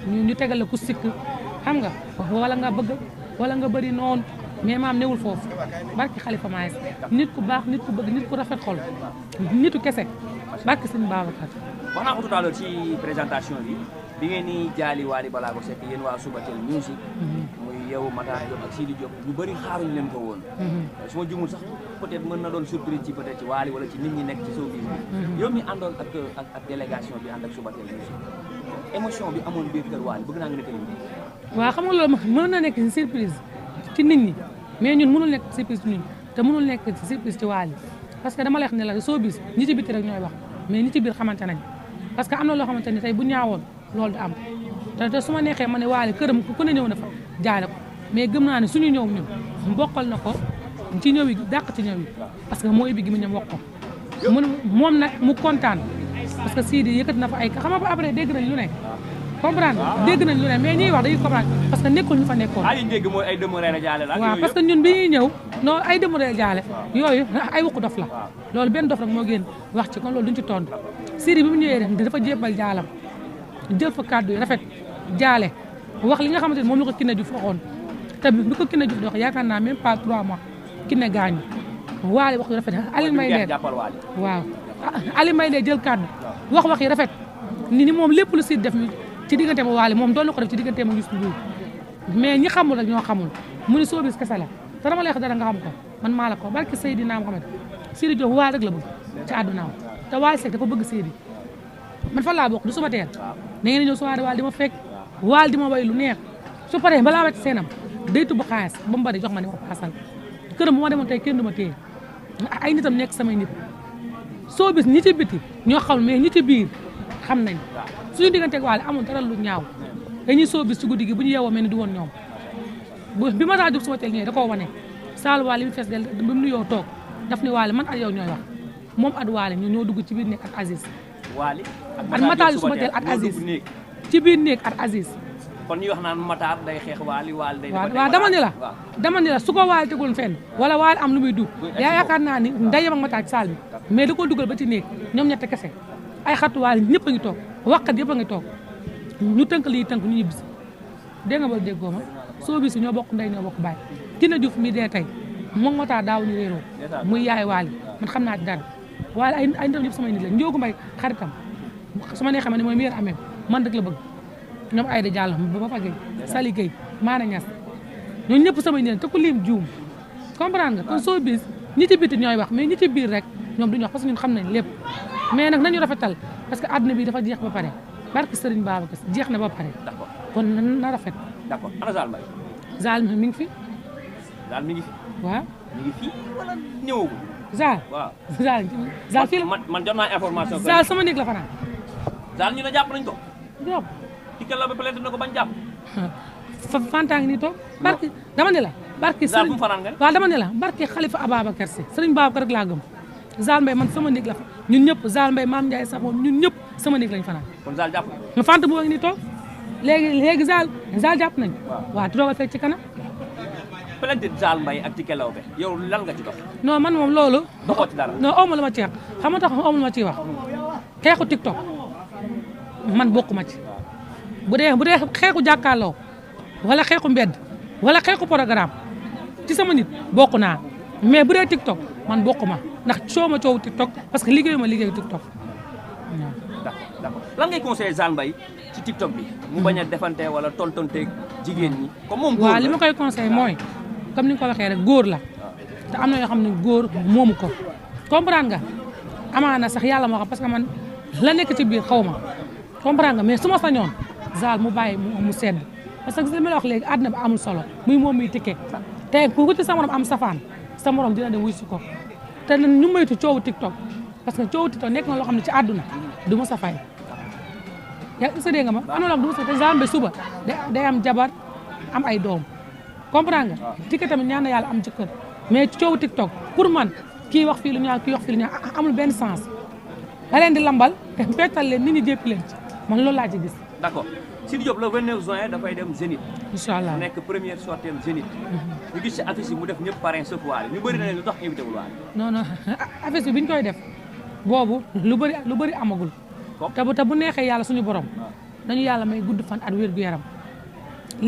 ñu tegal la ku sikk xam nga wala nga bëgg wala nga bëri noonu mais maam newul foofu barki Khalifa Maïs nit ku baax nit ku bëgg nit ku rafet xol nitu kese barki sëñ Babacar. wax naa ko tout à l'heure ci présentation bi ngeen ni jaali Wally Ballago Seck yéen waa Subatel Music muy yow Matar Diop ak Sidi Diop ñu bëri xaaruñu leen ko woon su ma jumul sax peut-être mën na doon surprise ci peut-être ci Wally wala ci nit ñi nekk ci showbiz bi yow mi àndoon ak délégation bi ànd ak Subatel Music émotion bi amoon biir kër Wally bëgg naa nga nettali bi waaw xam nga loolu mën na nekk ci surprise ci nit ñi mais ñun mënul nekk surprise ci ñun te mënul nekk ci surprise ci Wally parce que dama lay wax ne la showbiz ñi ci biti rek ñooy wax mais ñi ci biir xamante nañ parce que am na loo xamante ni tey bu ñaawoon loolu du am te su ma neexee ma ne Wally këram ku ne ñëw na fa jaale ko mais gëm naa ne suñu ñëw ñun bokkal na ko ci ñëw yi dàq ci ñëw yi parce que moo ibbi gi mu ñëm wax ko moom nag mu kontaan parce que Sidi yëkkati na fa ay xam nga après dégg nañ lu ne comprendre dégg nañ lu ne mais ñuy wax dañuy comprendre parce que nekkul ñu fa nekkoon ay dégg mooy ay demeuré jaale la waaw parce que ñun bi ñuy ñëw non ay demeuré jaale yooyu ay waxu dof la loolu benn dof rek moo génn wax ci kon loolu duñ ci tontu Sidi bi mu ñëwee def dafa jébbal jaalam jël fa kàddu yi rafet jaale wax li nga xamante ni moom la ko Kiné Diouf waxoon te bi ko Kiné Diouf di wax yaakaar naa même pas 3 mois Kiné gaañu Wally wax yu rafet Aliou Mbaye Nder waaw Aliou Mbaye Nder jël kàddu wax yi rafet ni moom lépp lu Sidi def ci diggante ma Wally moom doon na ko def ci diggante ma Youssou Ndour mais ñi xamul rek ñoo xamul mu ni showbiz kese la te dama lay wax dara nga xam ko man maa la ko barke Seydina Mohamed Sidi Diop Wally rek la bëgg ci àddunaam te Wally Seck dafa bëgg Sidi man fan laa bokk du Subatel da ngeen ñëw soirée Wally di ma fekk Wally di ma way lu neex su paree balaa wàcc seenam day tubb xaalis ba mu bari jox ma ne ma paasal këram bu ma demoon tey kenn du ma téye ay nitam nekk samay nit showbiz ñi ci biti ñoo xam mais ñi ci biir xam nañ suñu digganteeg Wally amul dara lu ñaaw dañuy showbiz ci guddi gi bu ñu yeewoo mel ni du woon ñoom bi ma taa jóg Subatel ñëwee da koo wane saal Wally bi fees del bi mu nuyoo toog daf ni Wally man ak yow ñooy wax moom at Wally ñoo dugg ci biir nekk ak Aziz Wally ak Matar Subatel ak Aziz ci biir néeg ak Aziz kon ñuy wax naan Matar day xeex Wally day waaw dama ni la su ko Wally tegul fenn wala Wally am lu muy dugg yaakaar naa ni ndeyam ak Matar ci saal bi mais da koo dugal ba ci néeg ñoom ñette kese ay xatu Wally ñëpp a ngi toog waxkat yëpp a ngi toog ñu tënk lii tënk ñu ñibbisi dégg nga ba déggoo ma showbiz ñoo bokk ndey ñoo bokk baay Kiné Diouf mi dee tey moom Matar daaw ñu réeroo muy yaay Wally man xam naa ci dara Wally ay ndam yëpp samay nit la Ndiogu Mbaye xaritam su ma nee xam ne mooy meilleur amee man dëgg la bëgg ñoom Aïda Diallo ba fa Gueye Sali Gueye Maana Niass ñooñu ñëpp samay nit te ku lim juum comprendre nga kon showbiz ñi ci biti ñooy wax mais ñi ci biir rek ñoom duñu wax parce que ñun xam nañ lépp mais nag nañu rafetal parce que àdduna bi dafa jeex ba pare barke Serigne Babacar jeex na ba pare kon na rafet. d'accord ana Zal Mbaye. Zal mi ngi fi. Zal mi ngi fi. waaw mi ngi fi wala ñëwagul. Zal waaw Zal fii la man jot naa information. Zal sama néeg la fanaan. Zal ñu ne jàpp nañ ko. jàpp. dikkal la ba plainte na ko bañ jàpp. Fanta ngi nii toog. barke dama ne la. barke Zal fu mu fanaan nga. waaw dama ne la barke Khalifa Ababacar Sy Serigne Babacar rek laa gëm. Zal Mbaye man sama néeg la fa ñun ñëpp Zal Mbaye Mame Ndiaye Sakho ñun ñëpp sama néeg lañ fanaan. kon Zal jàpp nga Fanta bu ngi nii toog léegi Zal jàpp nañ. waaw toogal fekk ci kanam. plainte Zal Mbaye ak Tické Laobé yow lan nga ci dox. non man moom loolu. doxoo ci dara non awma lu ma ci wax xam nga tax awma lu ma ciy wax xeexu TikTok man bokkuma ci bu dee xeexu jàkkaarloo wala xeexu mbedd wala xeexu programme ci sama nit bokk naa mais bu dee TikTok man bokkuma ndax coow ma coowu TikTok parce que liggéeyu ma liggéeyu TikTok waaw. d'accord lan ngay conseillé Zal Mbaye ci TikTok bi. mu bañ a defante wala tontonteeg jigéen ñi. comme moom góor la waaw li ma koy conseillé mooy comme ni nga ko waxee rek góor la te am na yoo xam ne góor moomu ko comprendre nga amaana sax yàlla moo xam parce que man la nekk ci biir xaw ma comprendre nga mais su ma sañoon Zal mu bàyyi mu sedd parce que li ma la wax léegi àdduna bi amul solo muy moom muy Tické te ku ci sa morom am safaan sa morom dina dem wuy si ko te ñu moytu coowu TikTok parce que coowu TikTok nekk na loo xam ne ci àdduna du ma sa fay yaa ngi dégg nga ma am na loo xam du ma sa te Zal Mbaye suba day am jabar am ay doom comprendre nga Tické tamit ñaan na yàlla am jëkkër mais coowu TikTok pour man kii wax fii lu ñaaw kii wax fii lu ñaaw amul benn sens da leen di lambal te peetal leen nit ñi jéppi leen ci man loolu laa ci gis. d'accord Sidi Diop le 29 juin dafay dem Zénith. incha allah mu nekk première sortie Zénith. ñu gis ci affiche yi mu def ñëpp parrain sauf Wally ñu bëri na leen lu tax invité wul Wally. non affiche bi ñu koy def boobu lu bëri amagul. te bu neexee yàlla suñu borom dañu yàlla may gudd fan at wér gu yaram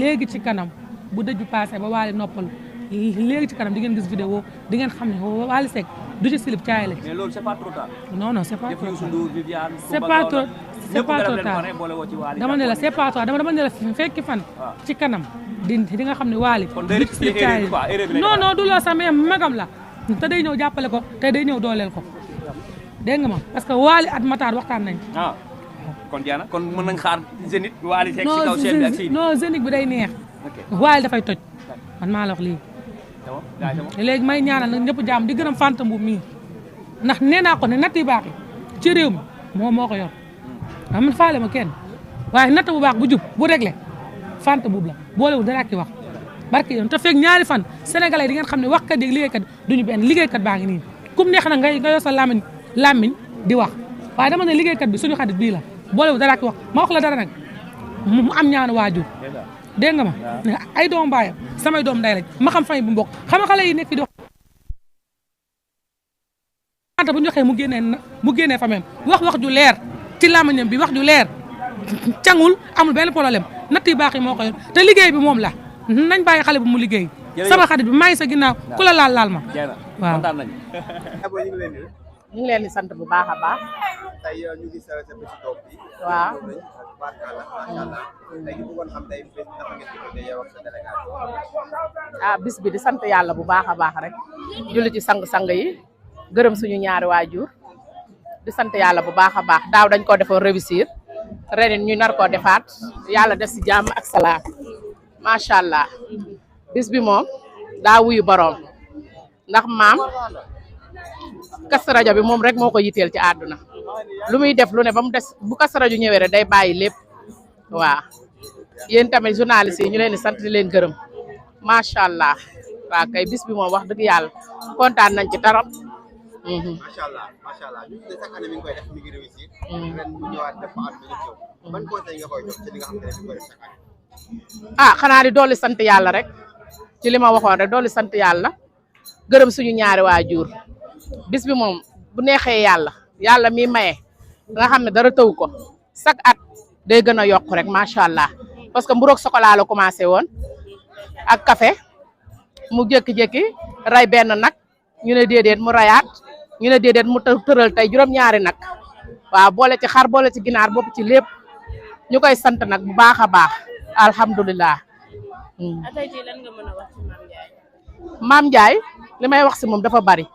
léegi ci kanam bu dëj bi passé ba Wally noppalu léegi ci kanam di ngeen gis vidéo di ngeen xam ne Wally Seck du ci silib caay la. mais loolu c'est pas trop tard. non non c'est pas trop tard. c'est c'est pas trop tard dama ne la c'est pas trop dama ne la fekki fan. ci kanam di nga xam ne Wally. kon day expliqué erreur bi quoi erreur bi non non du loolu sax mais magam la te day ñëw jàppale ko te day ñëw dooleel ko dégg nga ma parce que Wally at Matar waxtaan nañ. kon jaana kon mën nañ xaar Zénith Wally Seck ci kaw chaîne bi ak Sidi. non Zénith bi day neex. Wally dafay toj man maa la wax lii. léegi may ñaanal nag ñëpp jàmm di gërëm Fanta Mbuub mii ndax nee naa ko ne natt yu baax yi ci réew mi moo ko yor xam man faale ma kenn waaye natt bu baax bu jub bu réglé Fanta Mbuub la boolewul dara ki wax barke yoon te fekk ñaari fan sénégalais di ngeen xam ne waxkat yi liggéeykat duñu benn liggéeykat baa ngi nii kum neex na nga yor sa làmmiñ di wax waaye dama ne liggéeykat bi suñu xarit bii la boolewul dara ki wax ma wax la dara nag mu am ñaanu waajur dégg nga ma ay doom baayam samay doom nday lañ ma xam famille bu mbokk xam nga xale yi nekk fi di wax bu ñu waxee mu génnee famille wax ju leer ci làmmiñam bi wax ju leer cangul amul benn problème natt yu baax yi moo ko yor te liggéey bi moom la nañ bàyyi xale bu mu liggéey sama xarit bi maa ngi sa ginnaaw ku la laal ma waaw ñu ngi leen di sant bu baax a baax tey ñu gis sa bési doom bi waaw bis bi di sant yàlla bu baax a baax rek julli ci sang-sang yi gërëm suñu ñaari waajur di sant yàlla bu baax a baax daaw dañ ko defoon réussir ren ñu nar koo defaat yàlla def si jàmm ak salaam macha allah bis bi moom daa wuyu boroom ndax maam Kazu Rajab bi moom rek moo ko yitteel ci àdduna lu muy def lu ne ba mu des bu Kazu Rajab ñëwee rek day bàyyi lépp waaw yéen tamit journaliste yi ñu leen di sant di leen gërëm macha allah waaw kay bis bi moom wax dëgg yàlla kontaan nañ ci torop. macha allah ñu ne chaque année mi ngi koy def mi ngi réussir. ren bu ñëwaat def ko at bi ñëw. ban conseil nga koy jox ci li nga xam ne mi ngi koy def chaque année. xanaa di dolli sant yàlla rek ci li ma waxoon rek dolli sant yàlla gërëm suñu ñaari waajur bis bi moom bu neexee yàlla mi maye nga xam ne dara tëw ko chaque at day gën a yokk rek macha allah parce que mburoog chocolat la commencé woon ak café mu jékki-jékki ray benn nag ñu ne déedéet mu rayaat ñu ne déedéet mu tëral tey juróom-ñaari nag waaw boole ci xar boole ci ginaar bopp ci lépp ñu koy sant nag bu baax a baax alhamdulilah. tey jii lan nga mën a wax ci Mame Ndiaye. Mame Ndiaye li may wax si moom dafa bari